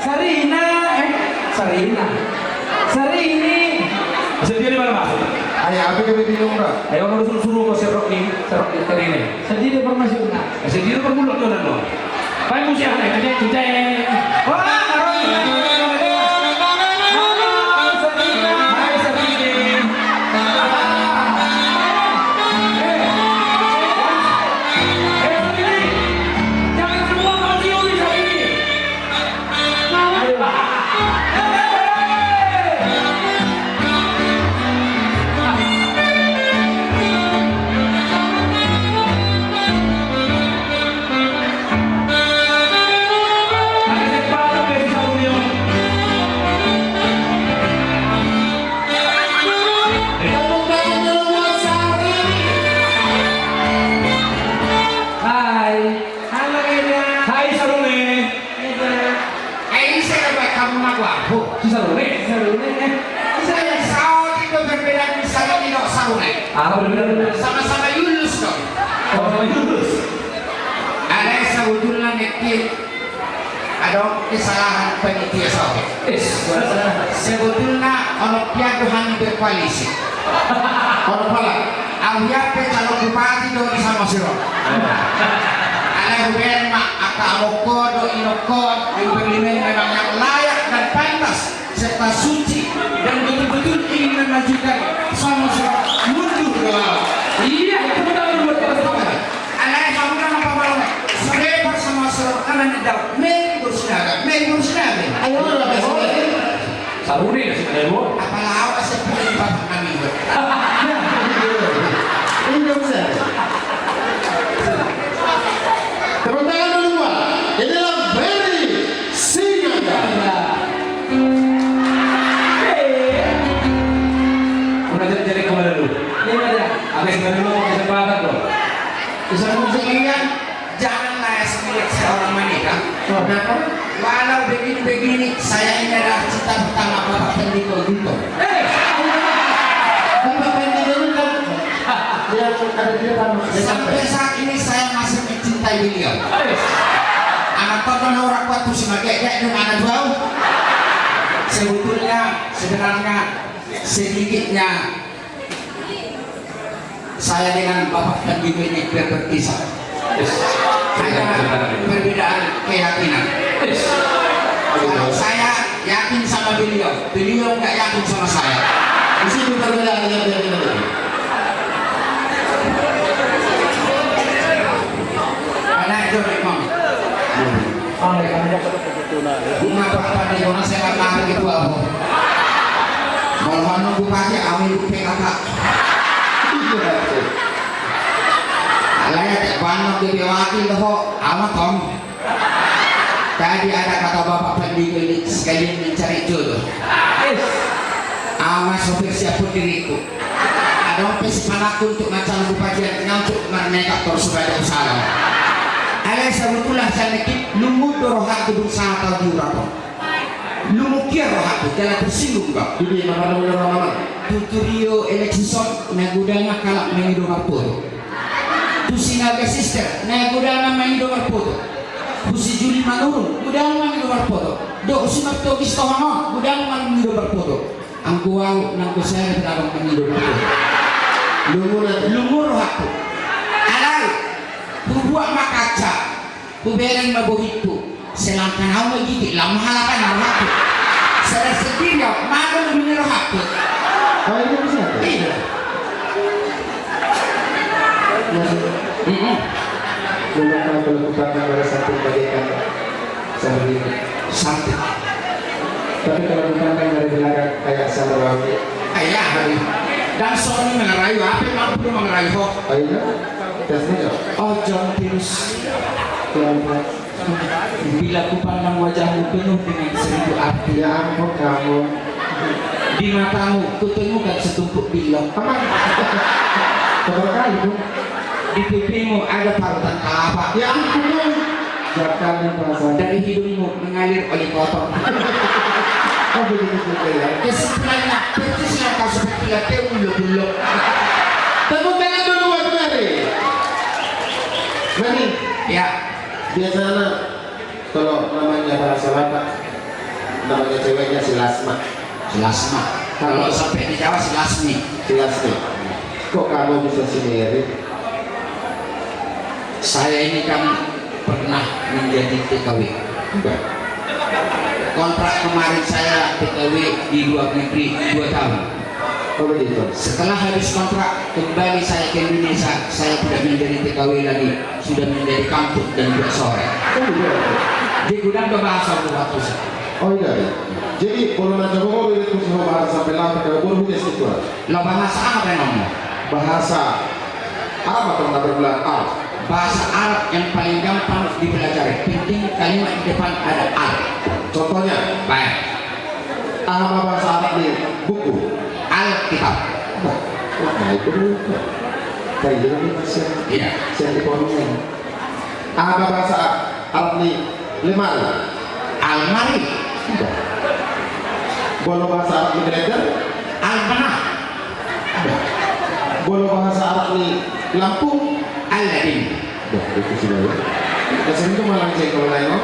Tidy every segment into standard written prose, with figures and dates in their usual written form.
Sarina, Sarina, Sarini. Sendiri mana mas? Ayah, apa kami bingung bro? Ayo orang suruh kau serok ni ini. Sendiri bermasuk nak. Sendiri bermulut tu nak. Baik musia ni, kita. Wah, sama-sama Yunus dong. Oh, Yunus. Ada sebetulnya nekit. Ada kesalahan panitia soal. Sebetulnya onopiado hanya berkoalisi. Onopola. Awiape calon bupati dong sama siro. Ada hubungan mak akamoko do inoko yang berlimen memang yang layak dan pantas serta suci dan betul-betul ingin memajukan sama siro. Iya, itu betul buat kita. Anak kamu kan apa malam? Selebar sama serot kanan dan mengus naga. Ayo lah besok. Saruni nasi kebo. Apalah awak seperti bapak kami. Ini nggak bisa. Tepuk tangan dulu semua. Inilah Berry Sinaga. Udah jadi kemana dulu? Habis dari lu mau kesempatan bro. Sebenarnya janganlah seperti seorang wanita. Kenapa? Walau begini-begini, saya ini adalah cita pertama Bapak Pendiko Gunto. Bapak Pendiko Gunto. Dia ada di depan. Sampai saat ini saya masih mencintai beliau. Anak tonton orang kuat tuh sebagai dengan anak jauh. Sebenarnya sedikitnya saya dengan Bapak Pendiko ini berpisah. Hanya perbedaan keyakinan. Kalau saya yakin sama beliau nggak yakin sama saya. Di situ perbedaan keyakinan. Karena itu memang. Bunga Bapak Pendiko saya nggak tahu itu apa. Kalau nunggu pagi awal PKK. Layak banyak dibiwaki loh, amat om. Tadi ada kata Bapak Pendiko ini sekalian mencari jodoh. Amat sopir siapun diriku. Ada pesi panaku untuk ngacang bupati untuk mereka terus sebagai usaha. Ada sebetulnya saya nekit lumut rohat gedung sangat tahu jurang. Lumukir rohat jalan tersinggung kak. Jadi nama Tuturio election nagudana kalak mengido marpoto. Sinaga sister nagudana mengido marpoto. Kusi Juli manurun gudang mengido marpoto. Do usimakto kistohano gudang mengido marpoto. Ang kuwaw ng kusere pinabang mengido marpoto. Lumur rohat. Alay bubuak makaca. Bubereng mabohito. Selangkan ako magigit lang mahalakan ng rohat. Sa resetirio mago ng rohat. Oh ini bisa? Iya. Mengapa melakukan pada satu bagaikan seperti ini? Sampai. Tapi kalau bukan dari belakang kayak Sandrawati. Ayah hari. Dan Sony mengerayu apa yang mampu mengerayu kok. Oh iya? Tesnya ya? Oh John Pius. Bila ku pandang wajahmu penuh dengan seribu arti. Ya ampun kamu. Di matamu kutemukan setumpuk bilong. Apa? Berapa kali bu? Di pipimu ada parutan kelapa. Ya ampun. Jangan yang perasaan. Dari hidungmu mengalir oli kotor. Oh begitu juga ya. Kesimpulannya petisnya kau seperti latte bulog-bulog. Tepuk tangan dulu buat Mary. Mary. Ya. Biasanya kalau namanya bahasa Batak namanya ceweknya si Lasma. Lasma. Kalau sampai di Jawa si Lasmi. Si Lasmi. Kok kamu bisa si Mary? Saya ini kan pernah menjadi TKW. Kontrak kemarin saya TKW di luar negeri 2 tahun. Oh begitu. Setelah habis kontrak kembali saya ke Indonesia, saya tidak menjadi TKW lagi, sudah menjadi kampung dan juga sore. Oh iya. Di gudang berbahasa waktu saya. Oh iya. Jadi kalau nanti mau itu semua bahasa sampai lama kalau baru bisa itu. Lo bahasa apa yang ngomong? Bahasa Arab atau nggak berbelah Arab? Bahasa Arab yang paling gampang dipelajari. Penting kalimat di depan ada al. Contohnya, Baik. apa bahasa Arab di buku? Alkitab. Nah itu dulu. Kayak gini masih. Iya. Saya di kolomnya. Apa bahasa Arab di lemari? Almari. Bolo bahasa Arab di blender? Almanah. Bolo bahasa Arab di lampu? Aladin. Itu sudah ya. Kesini tuh malah cek kalau lain.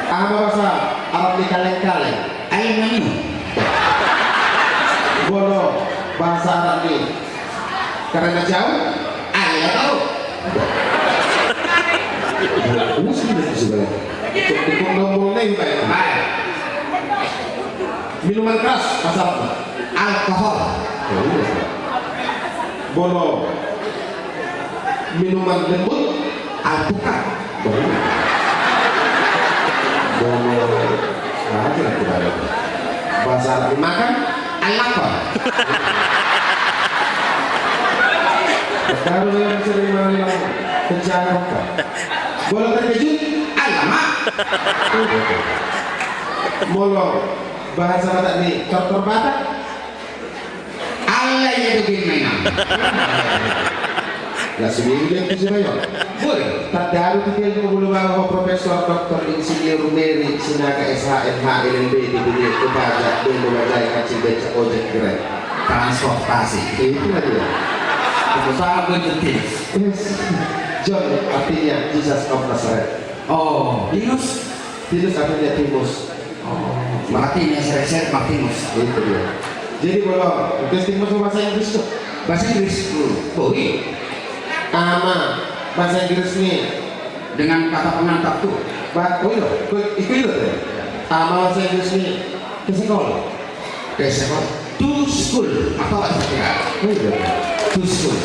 Apa bahasa Arab di kaleng-kaleng? Almani. Bolo bahasa Arab di karena jauh? Ayah tahu. Ini sudah sebenarnya. Cukup nombor neng kayak. Baik. Minuman keras bahasa Arab. Alkohol. Bolo minuman lembut. Alpukat. Bolo tidak ada. Bahasa Arab dimakan. Alakon. Baru yang sering bilang penjara. Bolo terkejut. Alamak. Bolo bahasa Batak nih dokter Batak. Allah ya begini mainan. Lah seminggu dia bisa bayar. Boleh. Tak daru tinggal di bulu bawah Profesor Dr. Insinyur Mary Sinaga SHMH LLB di Budi Kebaja di Lumajang Kacil Beca Ojek Gerai. Transportasi. Itu lah dia. Usaha bentuk. Yes. John artinya Jesus of Nazareth. Oh, Linus. Titus artinya Timus. Oh, Martinus, Reser Martinus. Itu dia. Jadi kalau Timus bahasa Inggris tuh. Bahasa Inggris. Boleh. Ama bahasa Inggris nih Dengan kata pengantar tuh. oh iya, itu ya. Ama bahasa Inggris nih ke sekolah. Ke sekolah. To school. Atau apa kira? Oh iya. To school.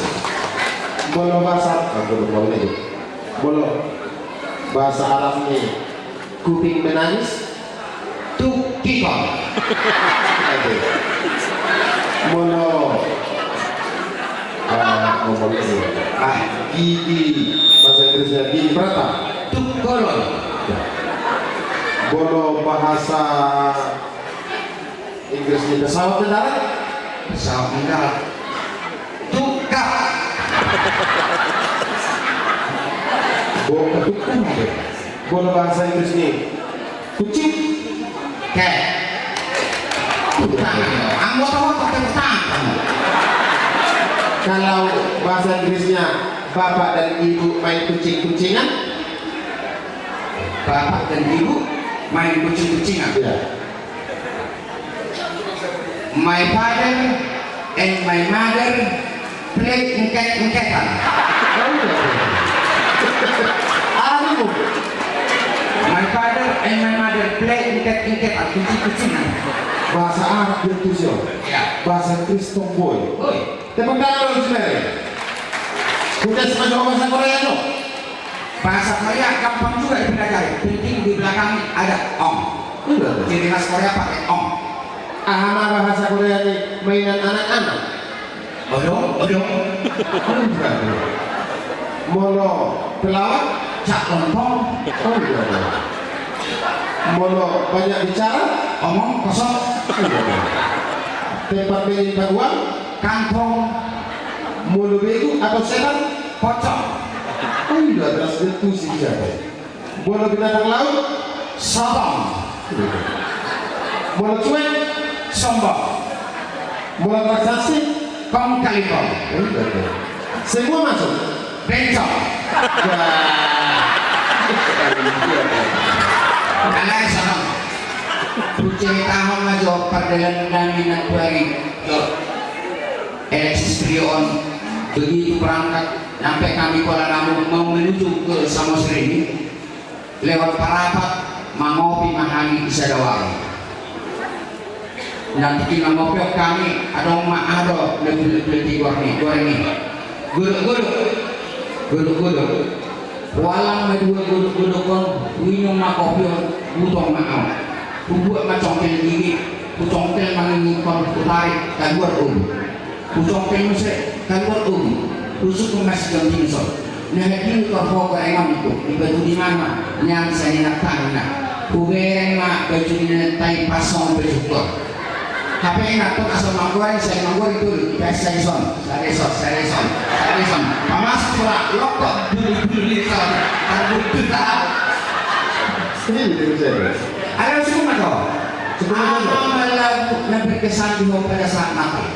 Bolo bahasa Bolo bahasa Arab nih kuping menangis. To kikong. Bolo ngomong ini gigi bahasa Inggrisnya gigi berapa? To kolon. Bolo bahasa Inggrisnya pesawat mendarat. Pesawat mendarat. To kap. Bolo bahasa Inggris nih kucing. Ke. Utang. Anggota pakai utang. Kalau bahasa Inggrisnya bapak dan ibu main kucing-kucingan. Bapak dan ibu main kucing-kucingan. Ya. My father and my mother play engket-engketan. Anu. My father and my mother play engket-engketan, kucing-kucingan. Bahasa Arab itu sih. Ya. Bahasa Inggris tomboy. Oi. Tepuk tangan dulu sebenarnya. Sudah semacam bahasa Korea lo. Bahasa Korea gampang juga dipelajari. Penting di belakang ada ong. Ciri khas Korea pakai ong. Ama bahasa Korea ini mainan anak-anak. Odong. Molo pelawak. Cak lontong. Oh iya. Molo banyak bicara. Omong kosong. Tempat menyimpan uang. Kantong. Mulu begu atau setan. Pocong. Oh iya, terus itu sih siapa? Bola binatang laut. Sotong. Bola cuek. Sombong. Bola transaksi. Kong kali kong. Semua masuk. Bencong. Alay sana. Puceritahan majo perdagangan kami nak tuari ke Alexis Prion. Begitu berangkat sampai kami Kuala Namu mau menuju ke Samosir ini lewat Parapat mengopi mahani Isadawari. Nanti kita ngopi kami ada lebih dua ini guduk walang medua guduk kon minum makopi butong makau buat macam gigi pucongkel mangi kon tarik keluar pucongkel mesti keluar rusuk masih ganti so nah ini kau fokus engam itu di baju di mana yang saya nak tanya kubereng mak baju ini tai pasong bersyukur tapi enak tuh asal mangguan saya mangguan itu biasa son pamas pula lokot dulu son takut tidak Ini di saya. ada semua kau malah nabi kesan di pada saat mati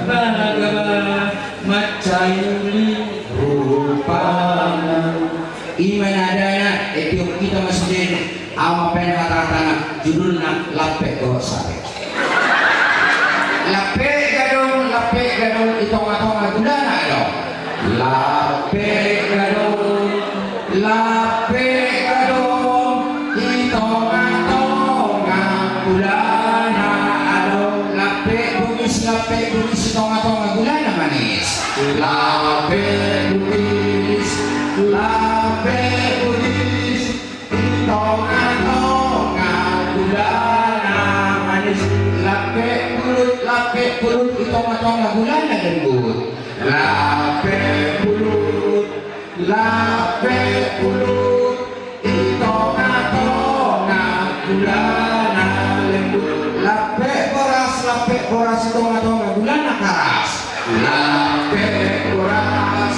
Bahagia macayuli rupana iman adanya Etiop kita masjid ama pen kata-kata judulnya lapek kau sabe lapek gadong itong-itong gudana dong lapek gadong itong-itong gudana adong lapek bunis itong-itong gudana manis lapek bunis Lapek pulut itong-itong gulana lembut lapek pulut itong-itong gulana lembut lapek boras itong-itong gulana karas lapek boras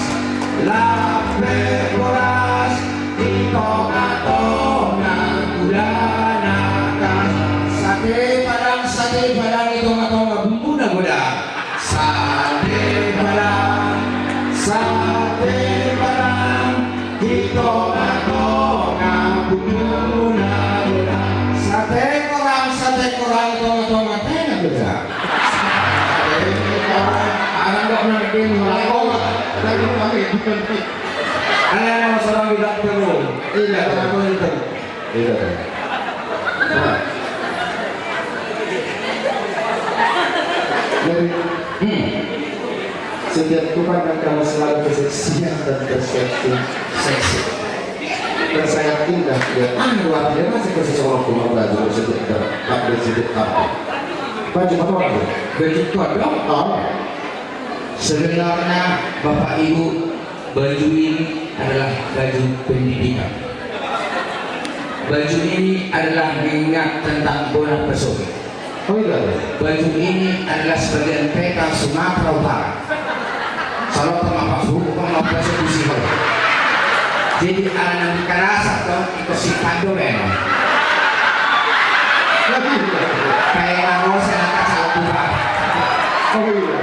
itong-itong gulana karas sate padang itong-itong bumbu na goda sate padang itong-itong bumbu na goda sate korang itong-itong na goda alam ko na naging ano yung masarang bilang pero iya ako ito Setiap Tuhan akan selalu keseksian dan perspektif seksi. Dan saya indah dia luar biasa masih ke seseorang pun belajar setiap baju apa lagi? baju kodok sebenarnya Bapak Ibu baju ini adalah baju pendidikan baju ini adalah mengingat tentang bola pesona Oh iya. baju ini adalah sebagian peta Sumatera Utara kalau Pak Suku mengoperasi di jadi anak kerasa dong ikut si Pando memang kayak aku saya nak kasih Tuhan Oh iya.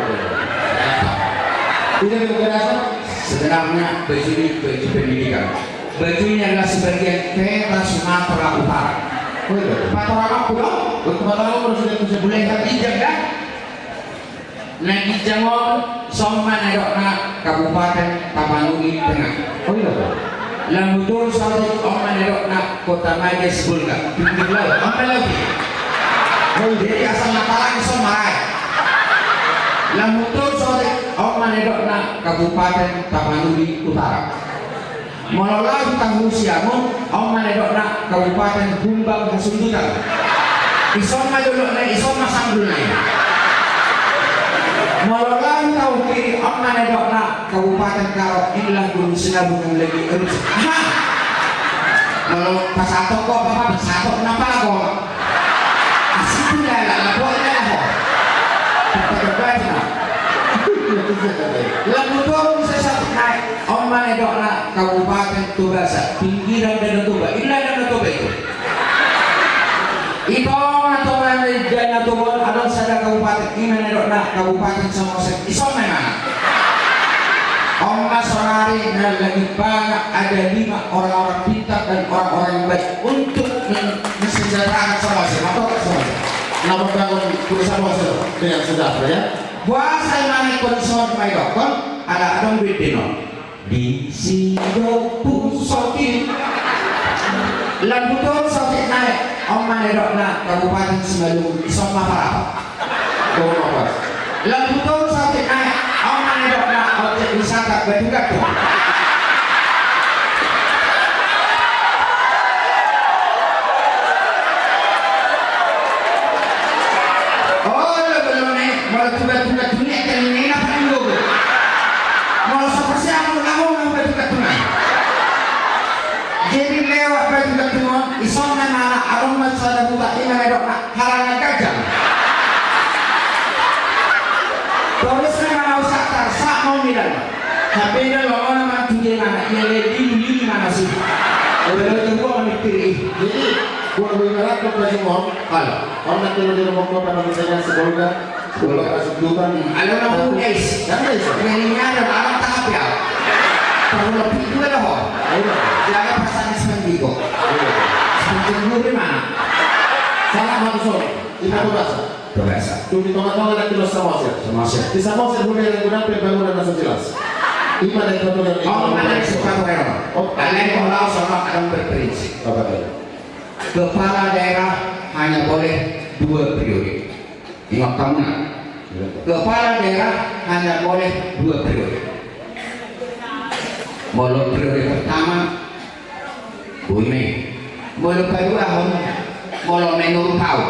Tidak berkerasa. sebenarnya baju ini baju pendidikan baju ini adalah sebagian peta Sumatera Utara Oh iya. Patorang aku dong Patorang aku sudah boleh hijab dah nah hijabon Somman adokna Kabupaten Tapanuli Tengah Oh iya. Lamudul Saudi Omman adokna Kota Majes Bulga pinggir laut sampai lagi jadi asal Matalang Somarai Lamudul Saudi Omman adokna Kabupaten Tapanuli Utara Mololau Tanggung Siamun Omman adokna Kabupaten Bumbang Hasundutan Isoma dulu Isoma Samdul Mololau tahu kiri Omman adokna Kabupaten Karo inilah Gunung Sinabung yang lagi terus kalau pas atok kok bapak pas atok kenapa kok asik lah boleh lah lalu dong saya satu naik Omman adokna Kabupaten Tubasa pinggiran Danau Toba inilah Danau Toba itu atau Danau Toba ada sada Kabupaten ini adokna Kabupaten Samosir iso mana Omma Sonari dan lagi banyak ada 5 orang-orang pintar dan orang-orang yang baik untuk mensejahterakan Samosir. Atau Samosir. Nama bangun perusahaan Samosir dengan sejahtera ya. Buasa mana konsol mai dokon ada adong bidino di sido pusokin lambuton sokin naik om mana dokna Kabupaten Simalungun isom maharap Kau apa? lambuton sokin naik om mana dokna objek wisata Batu Gatuh. Tugas-tugas dunia kan ini apa yang gue? Mau seperti aku kamu tugas dunia. Jadi lewat tugas dunia, isomnya mana? Arung masalah buka ini medok halangan gajah. Terusnya mana usaha sak mau bilang. Tapi dia lawan sama tujuan mana? Ia lebih mana sih? Kalau itu gua mikir. Jadi gua bergerak ke Pajumon. Kalau Orang nanti lo di rumah gua pada misalnya sekolah. Kalau kasih dukan, ada orang pun guys. jangan guys. Ini ada orang tahap ya. Perlu lebih juga dah. Jaga perasaan seminggu. Seminggu di mana? Salah maksud. Ini apa bahasa? Biasa. Tuh di tengah-tengah nanti lo Samosir. Samosir. Di Samosir boleh yang guna pembangunan rasa jelas. Ima dari pembangunan. Oh, mana suka mereka? Oh, Kalian kalau sama akan berprinsip. apa tadi? Kepala daerah hanya boleh 2 periode. Ingat kamu nak? Kepala daerah hanya boleh 2 periode. Molo periode pertama, bumi. Molo kedua, molo menurut kau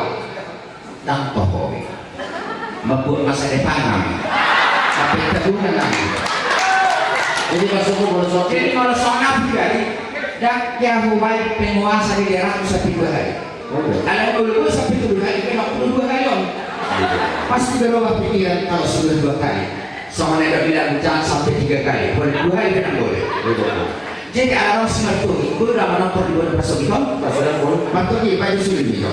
dan tokoh. Membuat masa depan kami. Sampai kedua lagi. Jadi maksudku boleh soal. Jadi kalau soal pribadi, dan yang baik penguasa di daerah bisa 3 hari. Kalian dulu sampai 7 hari, kena 2 hari om. Pasti berubah pikiran kalau sudah 2 kali. Soalnya ada bilang jangan sampai 3 kali. Boleh 2 hari kan boleh. Jadi orang Simalungun, gue udah menonton di bulan pasok itu. Sudah boleh. Mantu di baju sulit itu.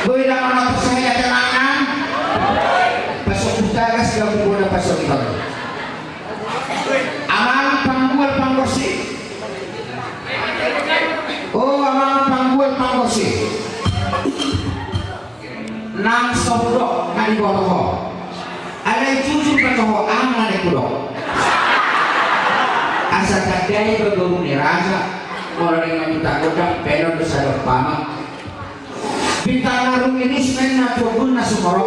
Gue udah menonton saya tenangan. Pasok utara sudah di bulan pasok itu. Amal panggul panggosi. Oh, amal panggul panggosi. Nang sobro ngadi botoho. Ada yang jujur botoho amal ada kudo. Asa kadai bergabung di raja. Orang yang minta kodam penon besar pama. Bintang larung ini sebenarnya coba nasumoro.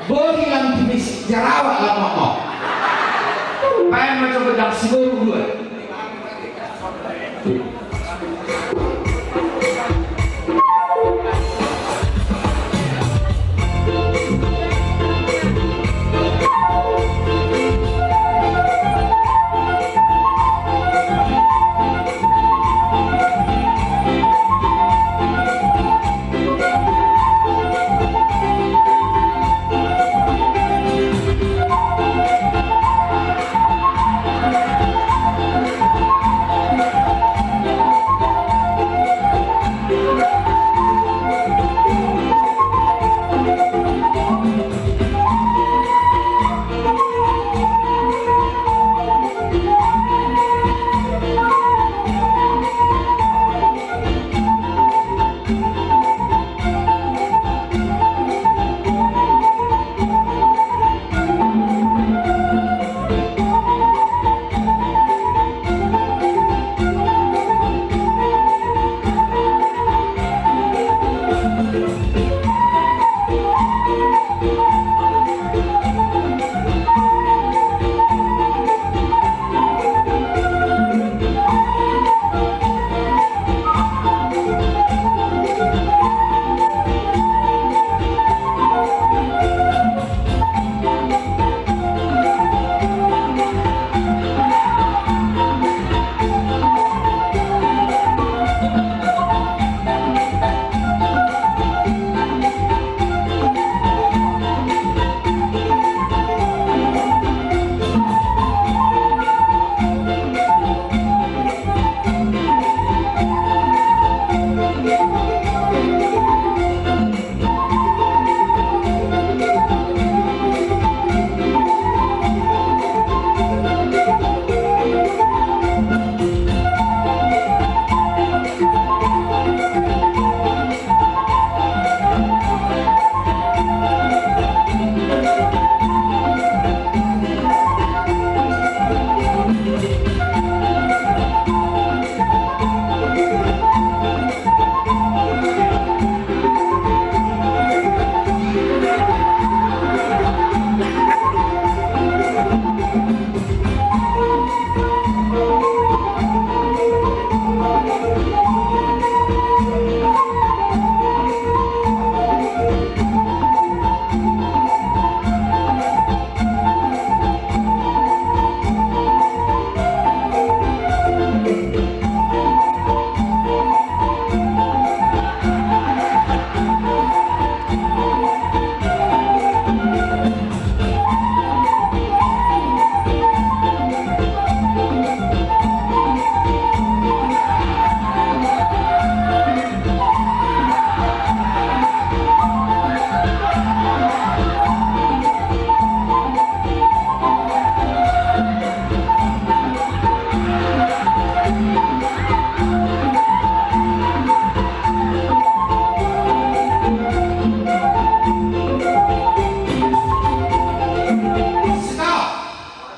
Bodi yang tipis jerawat lama mau. Paling macam pedang seluruh 2.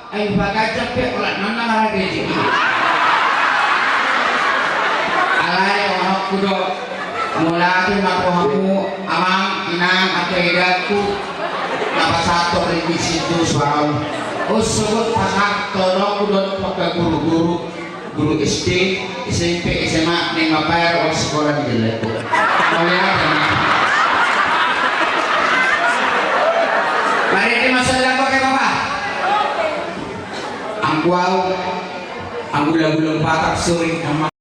ay bagajak pe ulat nana harga jadi. Alay orang kudo mulai makuhamu amang inang atau idaku apa satu revisi itu soal usut pasak tolong kudo pakai guru SD, SMP, SMA, neng bayar uang sekolah di jelek. Mari kita masuk dalam pakai bapak. Angguau, anggulang-gulang patak suri.